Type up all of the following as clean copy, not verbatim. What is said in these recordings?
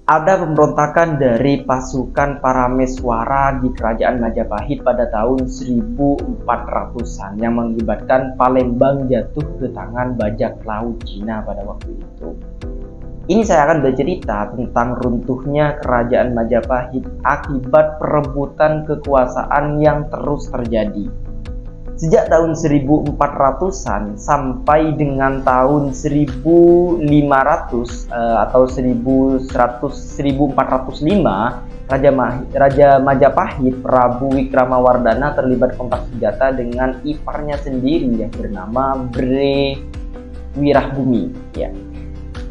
Ada pemberontakan dari pasukan Parameswara di kerajaan Majapahit pada tahun 1400-an yang mengakibatkan Palembang jatuh ke tangan bajak laut Cina pada waktu itu. Ini saya akan bercerita tentang runtuhnya kerajaan Majapahit akibat perebutan kekuasaan yang terus terjadi. Sejak tahun 1400-an sampai dengan tahun 1500 atau 1405, Raja Majapahit Prabu Wikramawardhana terlibat kontak senjata dengan iparnya sendiri yang bernama Bre Wirahbumi. Ya.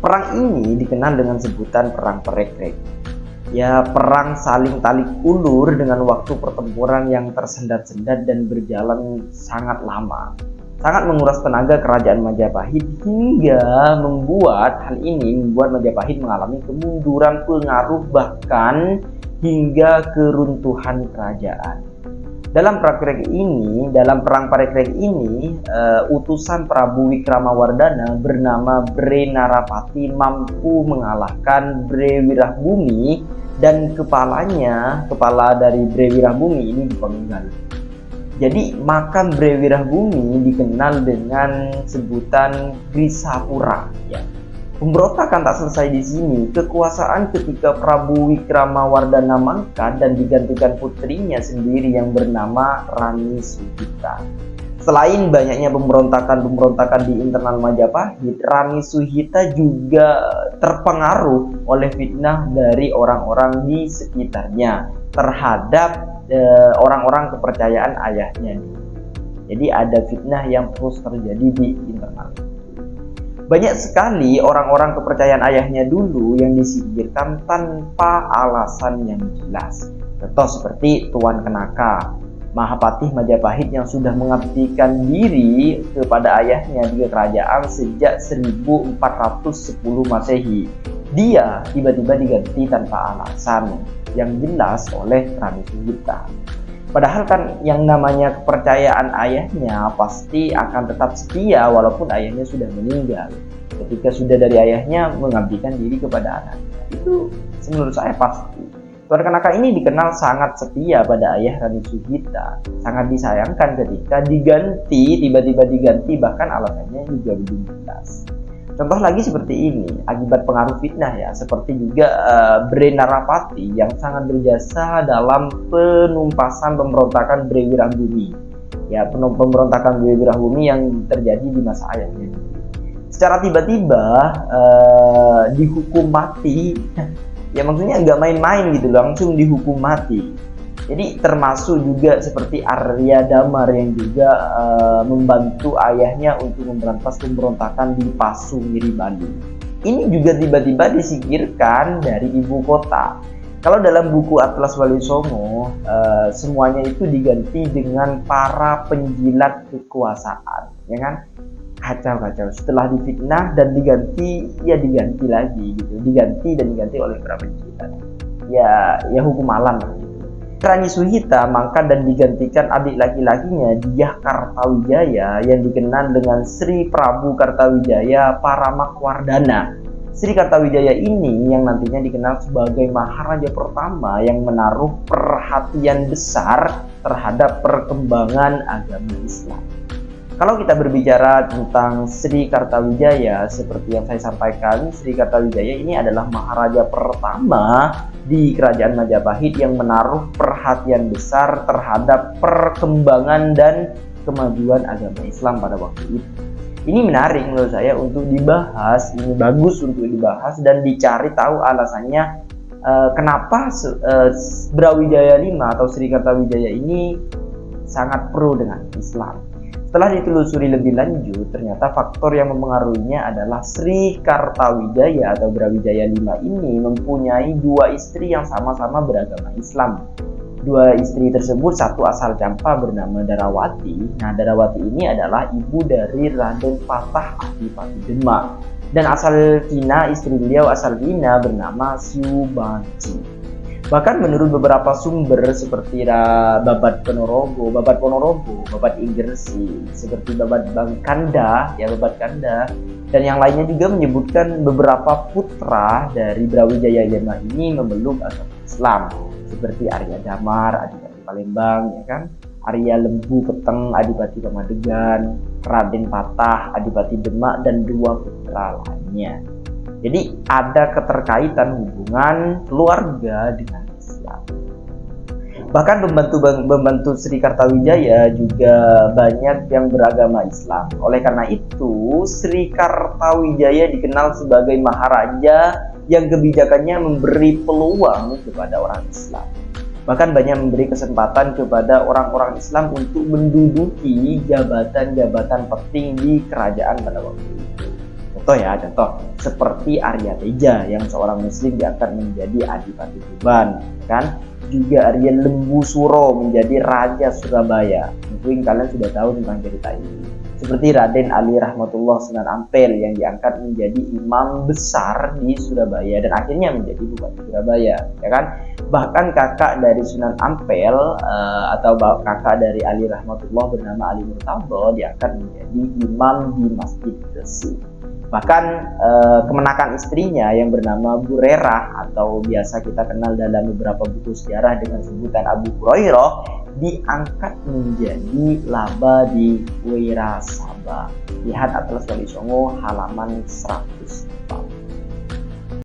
Perang ini dikenal dengan sebutan Perang Perekrek. Ya, perang saling talik ulur dengan waktu pertempuran yang tersendat-sendat dan berjalan sangat lama. Sangat menguras tenaga kerajaan Majapahit hingga membuat Majapahit mengalami kemunduran pengaruh bahkan hingga keruntuhan kerajaan. Dalam perang Parekrek ini, utusan Prabu Wikramawardhana bernama Bre Narapati mampu mengalahkan Bre Wirahbumi dan kepala dari Bre Wirahbumi ini dipenggal. Jadi makam Bre Wirahbumi dikenal dengan sebutan Grisapura. Ya. Pemberontakan tak selesai di sini. Kekuasaan ketika Prabu Wikramawardhana mangkat dan digantikan putrinya sendiri yang bernama Rani Suhita. Selain banyaknya pemberontakan di internal Majapahit, Rani Suhita juga terpengaruh oleh fitnah dari orang-orang di sekitarnya terhadap orang-orang kepercayaan ayahnya. Jadi ada fitnah yang terus terjadi di internal. Banyak sekali orang-orang kepercayaan ayahnya dulu yang disingkirkan tanpa alasan yang jelas. Contoh seperti Tuan Kenaka, Mahapatih Majapahit yang sudah mengabdikan diri kepada ayahnya di kerajaan sejak 1410 Masehi. Dia tiba-tiba diganti tanpa alasan yang jelas oleh Rani Suhita. Padahal kan yang namanya kepercayaan ayahnya pasti akan tetap setia walaupun ayahnya sudah meninggal. Ketika sudah dari ayahnya mengabdikan diri kepada anaknya, itu menurut saya pasti. Tuan Kenaka ini dikenal sangat setia pada ayah Rani Suhita. Sangat disayangkan ketika tiba-tiba diganti bahkan alasannya juga belum jelas. Contoh lagi seperti ini, akibat pengaruh fitnah ya, seperti juga Bre Narapati yang sangat berjasa dalam penumpasan pemberontakan Bre Wirahbumi. Ya, pemberontakan Bre Wirahbumi yang terjadi di masa ayahnya. Secara tiba-tiba dihukum mati, ya maksudnya nggak main-main gitu, langsung dihukum mati. Jadi termasuk juga seperti Arya Damar yang juga membantu ayahnya untuk memberantas pemberontakan di Pasumiri Bali. Ini juga tiba-tiba disingkirkan dari ibu kota. Kalau dalam buku Atlas Wali Songo, semuanya itu diganti dengan para penjilat kekuasaan, ya kan? Kacau. Setelah difitnah dan diganti lagi gitu. Diganti oleh para penjilat. Ya hukum alam lah. Rani Suhita mangkat dan digantikan adik laki-lakinya Dyah Kartawijaya yang dikenal dengan Sri Prabu Kartawijaya Paramakwardhana. Sri Kartawijaya ini yang nantinya dikenal sebagai Maharaja pertama yang menaruh perhatian besar terhadap perkembangan agama Islam. Kalau kita berbicara tentang Sri Kartawijaya, seperti yang saya sampaikan, Sri Kartawijaya ini adalah Maharaja pertama di Kerajaan Majapahit yang menaruh perhatian besar terhadap perkembangan dan kemajuan agama Islam pada waktu itu. Ini menarik menurut saya untuk dibahas, ini bagus untuk dibahas dan dicari tahu alasannya kenapa Brawijaya V atau Sri Kartawijaya ini sangat pro dengan Islam. Setelah ditelusuri lebih lanjut, ternyata faktor yang mempengaruhinya adalah Sri Kartawijaya atau Brawijaya V ini mempunyai dua istri yang sama-sama beragama Islam. Dua istri tersebut, satu asal Campa bernama Darawati. Nah, Darawati ini adalah ibu dari Raden Patah Adipati Demak. Dan asal Cina, istri beliau asal Cina bernama Siubanci. Bahkan menurut beberapa sumber seperti Babat Ponorogo, Babat Inggersi, seperti Babat Kanda, Dan yang lainnya juga menyebutkan beberapa putra dari Brawijaya Jamaah ini memeluk agama Islam, seperti Arya Damar, Adipati Palembang, ya kan? Arya Lembu Peteng, Adipati Pamadegan, Raden Patah, Adipati Demak, dan 2 putra lainnya. Jadi ada keterkaitan hubungan keluarga dengan Islam. Bahkan pembantu Sri Kartawijaya juga banyak yang beragama Islam. Oleh karena itu, Sri Kartawijaya dikenal sebagai maharaja yang kebijakannya memberi peluang kepada orang Islam. Bahkan banyak memberi kesempatan kepada orang-orang Islam untuk menduduki jabatan-jabatan penting di kerajaan pada waktu itu. Contoh seperti Arya Teja yang seorang muslim diangkat menjadi Adipati Tuban, kan? Juga Arya Lembu Suro menjadi Raja Surabaya. Mungkin kalian sudah tahu tentang cerita ini. Seperti Raden Ali Rahmatullah Sunan Ampel yang diangkat menjadi imam besar di Surabaya dan akhirnya menjadi Bupati Surabaya, ya kan? Bahkan kakak dari Sunan Ampel atau kakak dari Ali Rahmatullah bernama Ali Murtado diangkat menjadi imam di Masjid Gresik. Bahkan kemenakan istrinya yang bernama Burerah atau biasa kita kenal dalam beberapa buku sejarah dengan sebutan Abu Hurairah diangkat menjadi laba di Wirasaba. Lihat Atlas Wali Songo halaman 104.